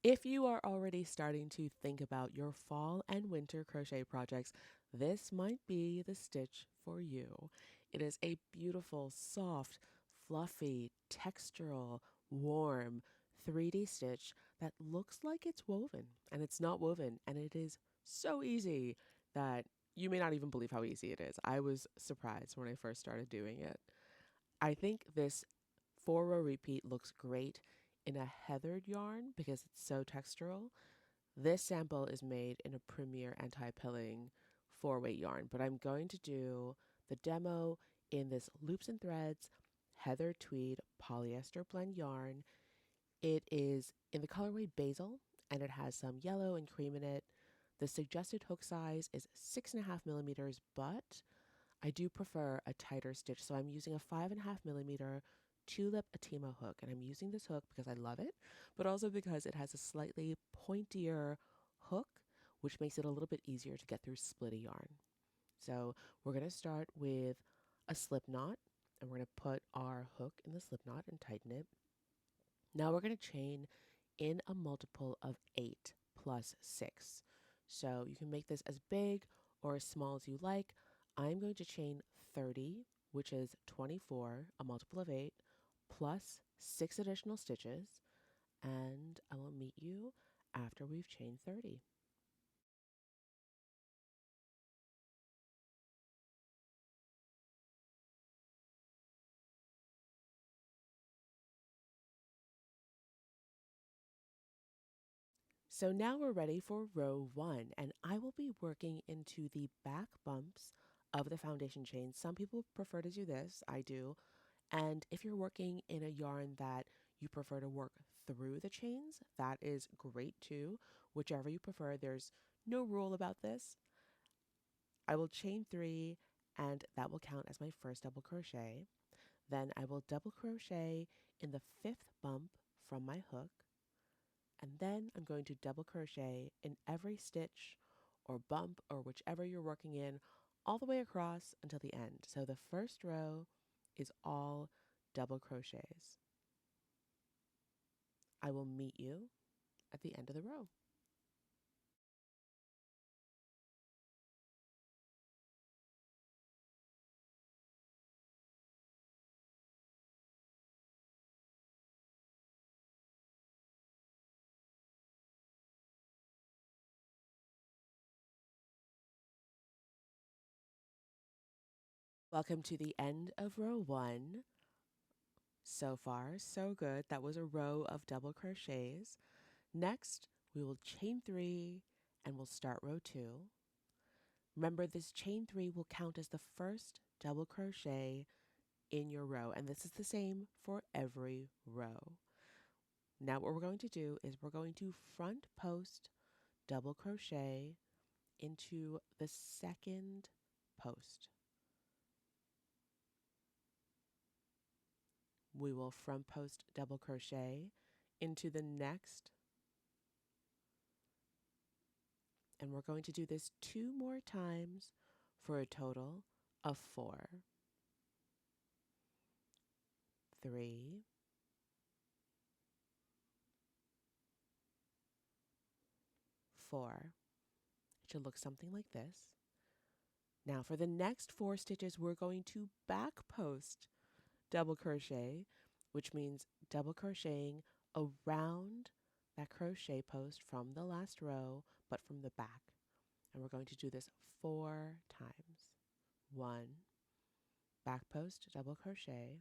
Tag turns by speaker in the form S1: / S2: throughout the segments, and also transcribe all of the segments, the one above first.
S1: If you are already starting to think about your fall and winter crochet projects, this might be the stitch for you. It is a beautiful, soft, fluffy, textural, warm 3D stitch that looks like it's woven, and it's not woven, and it is so easy that you may not even believe how easy it is. I was surprised when I first started doing it. I think this 4-row repeat looks great in a heathered yarn because it's so textural. This sample is made in a Premier anti-pilling 4-weight yarn, but I'm going to do the demo in this loops and threads heather tweed polyester blend yarn. It is in the colorway basil and it has some yellow and cream in it. The suggested hook size is 6.5 millimeters, but I do prefer a tighter stitch, so I'm using a 5.5 millimeter tulip Atimo hook, and I'm using this hook because I love it, but also because it has a slightly pointier hook, which makes it a little bit easier to get through splitty yarn. So we're going to start with a slip knot, and we're going to put our hook in the slip knot and tighten it. Now we're going to chain in a multiple of 8 plus 6. So you can make this as big or as small as you like. I'm going to chain 30, which is 24, a multiple of 8, plus 6 additional stitches, and I will meet you after we've chained 30. So now we're ready for row 1, and I will be working into the back bumps of the foundation chain. Some people prefer to do this, I do. And if you're working in a yarn that you prefer to work through the chains, that is great too. Whichever you prefer, there's no rule about this. I will chain 3 and that will count as my first double crochet. Then I will double crochet in the 5th bump from my hook. And then I'm going to double crochet in every stitch or bump or whichever you're working in all the way across until the end. So the first row is all double crochets. I will meet you at the end of the row. Welcome to the end of row 1. So far, so good. That was a row of double crochets. Next, we will chain 3 and we'll start row 2. Remember, this chain 3 will count as the first double crochet in your row, and this is the same for every row. Now what we're going to do is we're going to front post double crochet into the second post. We will front post double crochet into the next, and we're going to do this 2 more times for a total of 4. 3, 4. It should look something like this. Now for the next 4 stitches, we're going to back post double crochet, which means double crocheting around that crochet post from the last row, but from the back. And we're going to do this 4 times. 1, back post double crochet,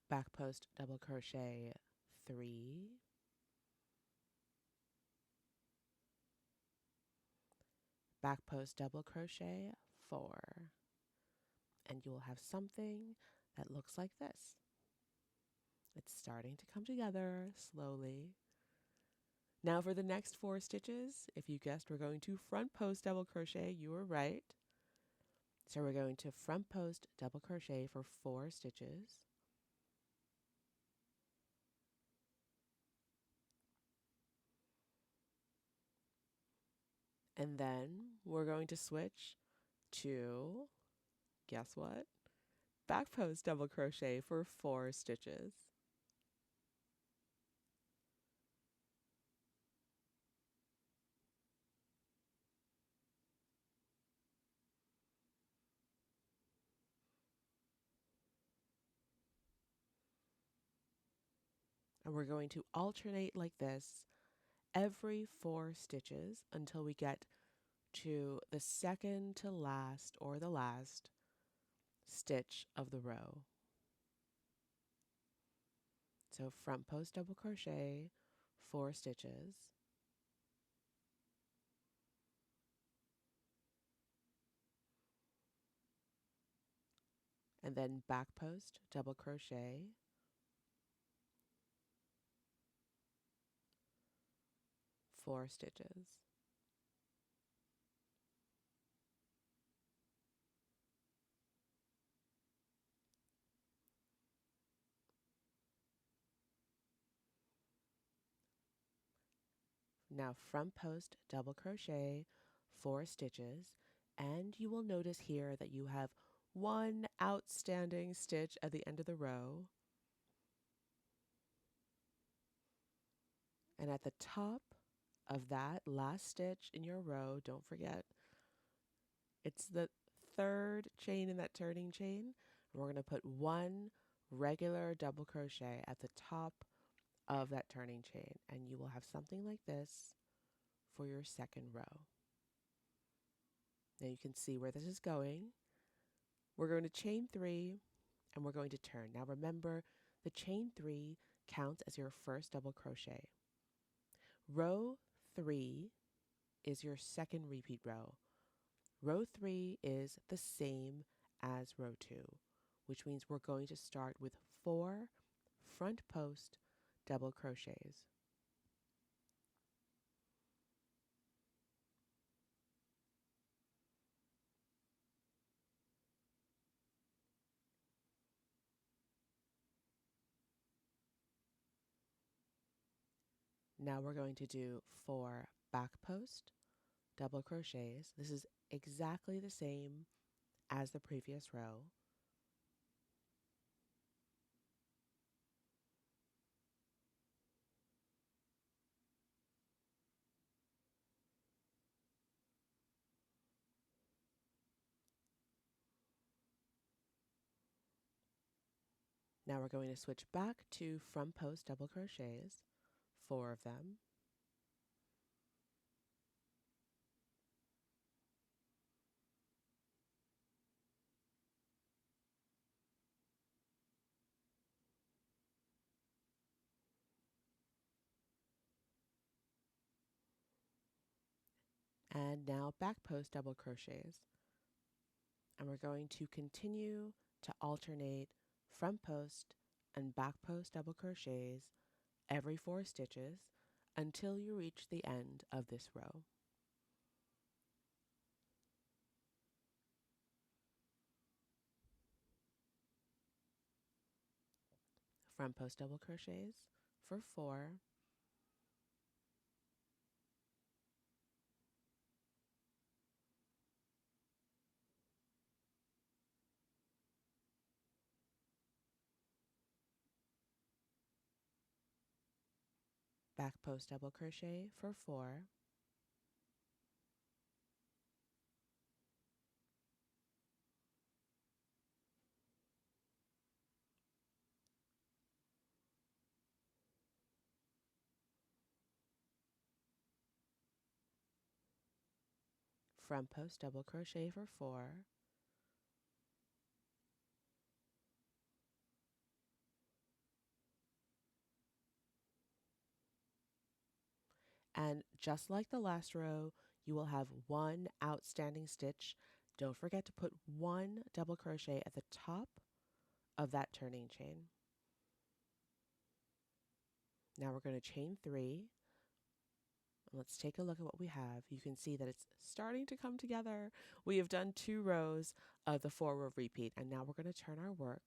S1: back post double crochet 3, back post double crochet 4, and you will have something that looks like this. It's starting to come together slowly. Now for the next 4 stitches, if you guessed we're going to front post double crochet, you were right. So we're going to front post double crochet for 4 stitches. And then we're going to switch to Guess what? Back post double crochet for 4 stitches. And we're going to alternate like this every 4 stitches until we get to the second to last or the last stitch of the row. So front post double crochet 4 stitches, and then back post double crochet 4 stitches. Now front post double crochet 4 stitches, and you will notice here that you have one outstanding stitch at the end of the row. And at the top of that last stitch in your row, don't forget, it's the 3rd chain in that turning chain. And we're going to put 1 regular double crochet at the top of that turning chain, and you will have something like this for your 2nd row. Now you can see where this is going. We're going to chain 3 and we're going to turn. Now remember, the chain 3 counts as your first double crochet. Row 3 is your 2nd repeat row. Row 3 is the same as row 2, which means we're going to start with 4 front post double crochets. Now we're going to do 4 back post double crochets. This is exactly the same as the previous row. Now we're going to switch back to front post double crochets, 4 of them. And now back post double crochets. And we're going to continue to alternate front post and back post double crochets every 4 stitches until you reach the end of this row. Front post double crochets for 4, back post double crochet for 4, front post double crochet for 4, and just like the last row, you will have 1 outstanding stitch. Don't forget to put 1 double crochet at the top of that turning chain. Now we're going to chain 3. Let's take a look at what we have. You can see that it's starting to come together. We have done 2 rows of the 4-row repeat, and now we're going to turn our work.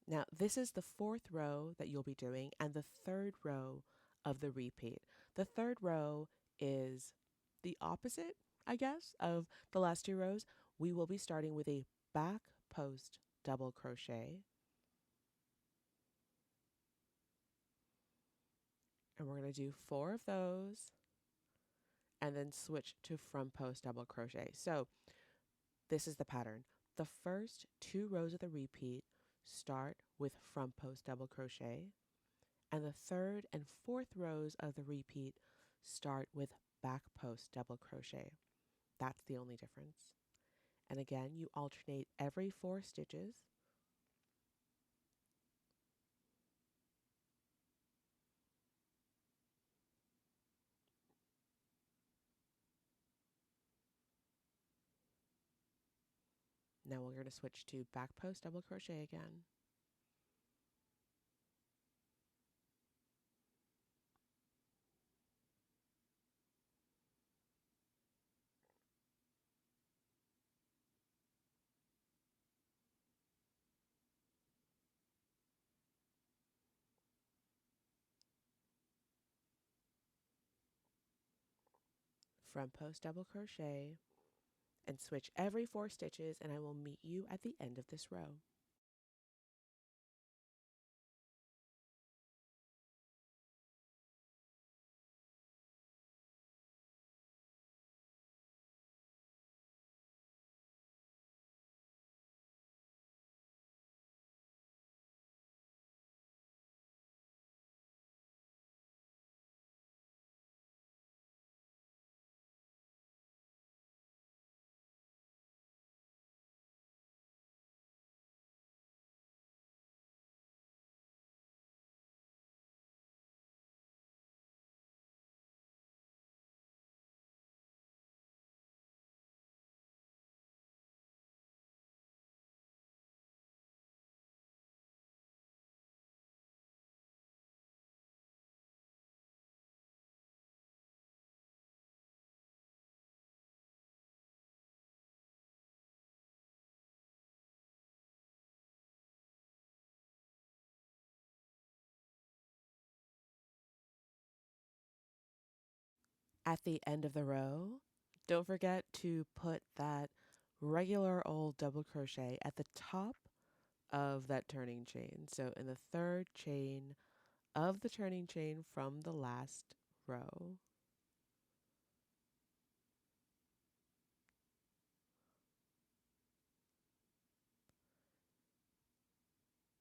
S1: Now, this is the 4th row that you'll be doing and the 3rd row of the repeat. The 3rd row is the opposite I guess, of the last 2 rows, we will be starting with a back post double crochet. And we're going to do 4 of those and then switch to front post double crochet. So this is the pattern. The first 2 rows of the repeat start with front post double crochet, and the third and fourth rows of the repeat start with back post double crochet. That's the only difference. And again, you alternate every 4 stitches. Now we're going to switch to back post double crochet again. Front post double crochet, and switch every 4 stitches, and I will meet you at the end of this row. At the end of the row, don't forget to put that regular old double crochet at the top of that turning chain. So in the third chain of the turning chain from the last row.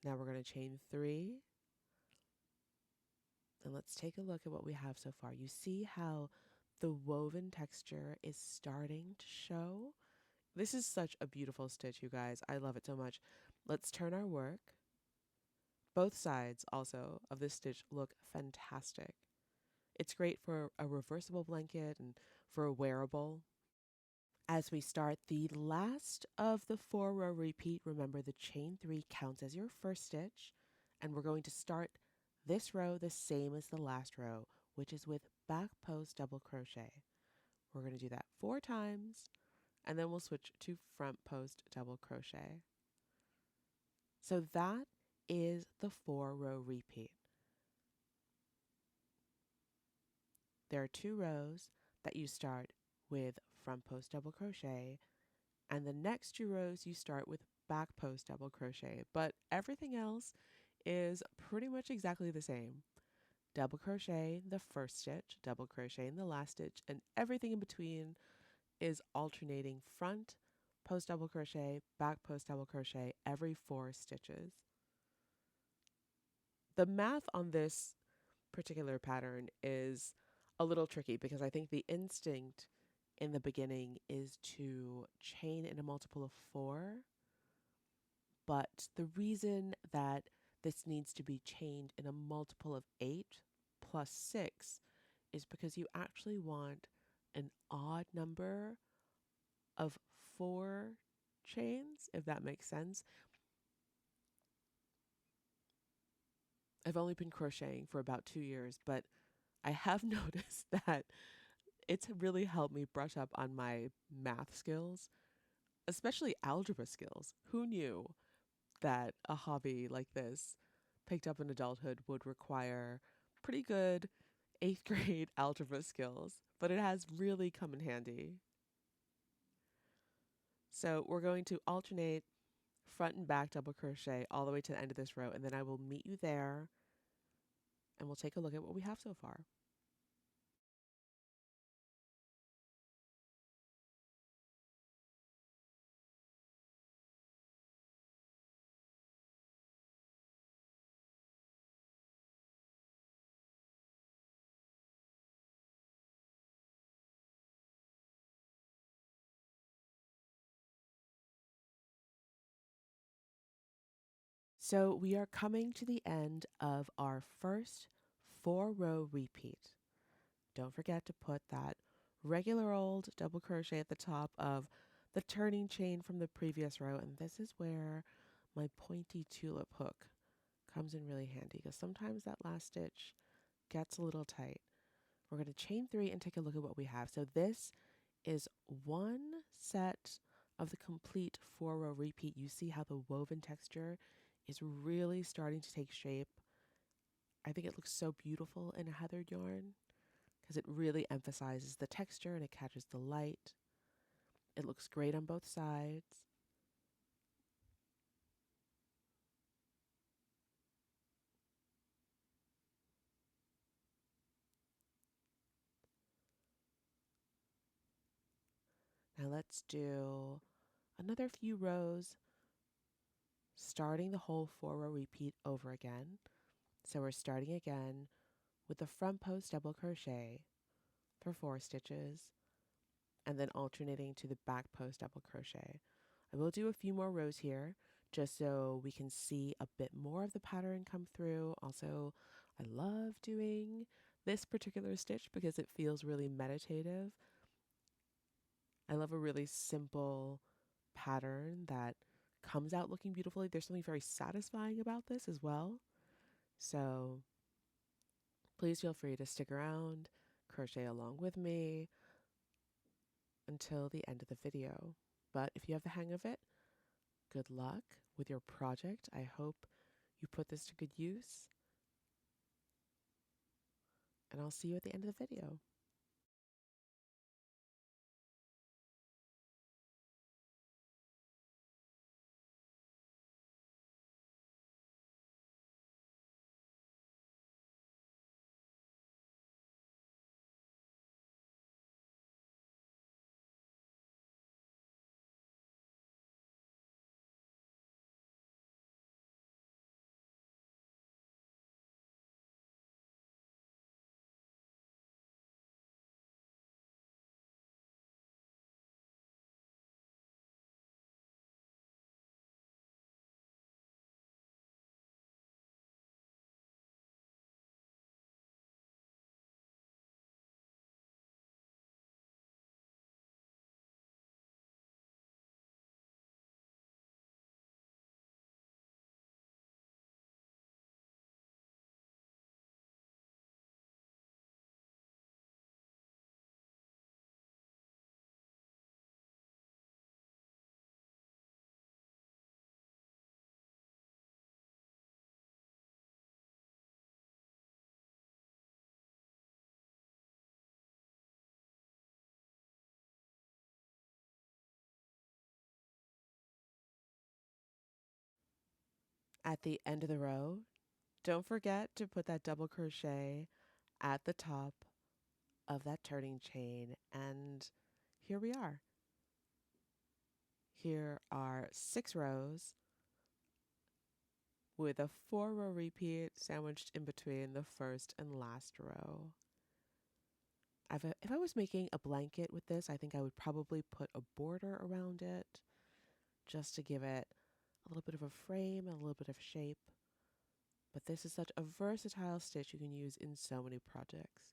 S1: Now we're going to chain 3. And let's take a look at what we have so far. You see how the woven texture is starting to show? This is such a beautiful stitch, you guys. I love it so much. Let's turn our work. Both sides also of this stitch look fantastic. It's great for a reversible blanket and for a wearable. As we start the last of the 4-row repeat, remember the chain 3 counts as your first stitch, and we're going to start this row the same as the last row, which is with back post double crochet. We're going to do that 4 times, and then we'll switch to front post double crochet. So that is the 4-row repeat. There are 2 rows that you start with front post double crochet, and the next 2 rows you start with back post double crochet, but everything else is pretty much exactly the same. Double crochet the first stitch, double crochet in the last stitch, and everything in between is alternating front post double crochet, back post double crochet every 4 stitches. The math on this particular pattern is a little tricky because I think the instinct in the beginning is to chain in a multiple of 4, but the reason that this needs to be chained in a multiple of 8 plus 6 is because you actually want an odd number of 4 chains, if that makes sense. I've only been crocheting for about 2 years, but I have noticed that it's really helped me brush up on my math skills, especially algebra skills. Who knew that a hobby like this, picked up in adulthood, would require pretty good 8th grade algebra skills? But it has really come in handy. So we're going to alternate front and back double crochet all the way to the end of this row, and then I will meet you there and we'll take a look at what we have so far. So we are coming to the end of our first 4-row repeat. Don't forget to put that regular old double crochet at the top of the turning chain from the previous row, and this is where my pointy tulip hook comes in really handy because sometimes that last stitch gets a little tight. We're going to chain 3 and take a look at what we have. So this is one set of the complete 4-row repeat. You see how the woven texture is really starting to take shape. I think it looks so beautiful in a heathered yarn because it really emphasizes the texture and it catches the light. It looks great on both sides. Now let's do another few rows, starting the whole 4-row repeat over again. So we're starting again with the front post double crochet for 4 stitches and then alternating to the back post double crochet. I will do a few more rows here just so we can see a bit more of the pattern come through. Also, I love doing this particular stitch because it feels really meditative. I love a really simple pattern that comes out looking beautifully. There's something very satisfying about this as well. So please feel free to stick around, crochet along with me until the end of the video. But if you have the hang of it, good luck with your project. I hope you put this to good use. And I'll see you at the end of the video. At the end of the row, don't forget to put that double crochet at the top of that turning chain. And here we are. Here are 6 rows with a 4-row repeat sandwiched in between the first and last row. If I was making a blanket with this, I think I would probably put a border around it just to give it a little bit of a frame and a little bit of shape. But this is such a versatile stitch you can use in so many projects.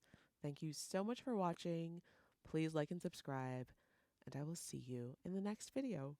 S1: Thank you so much for watching. Please like and subscribe, and I will see you in the next video.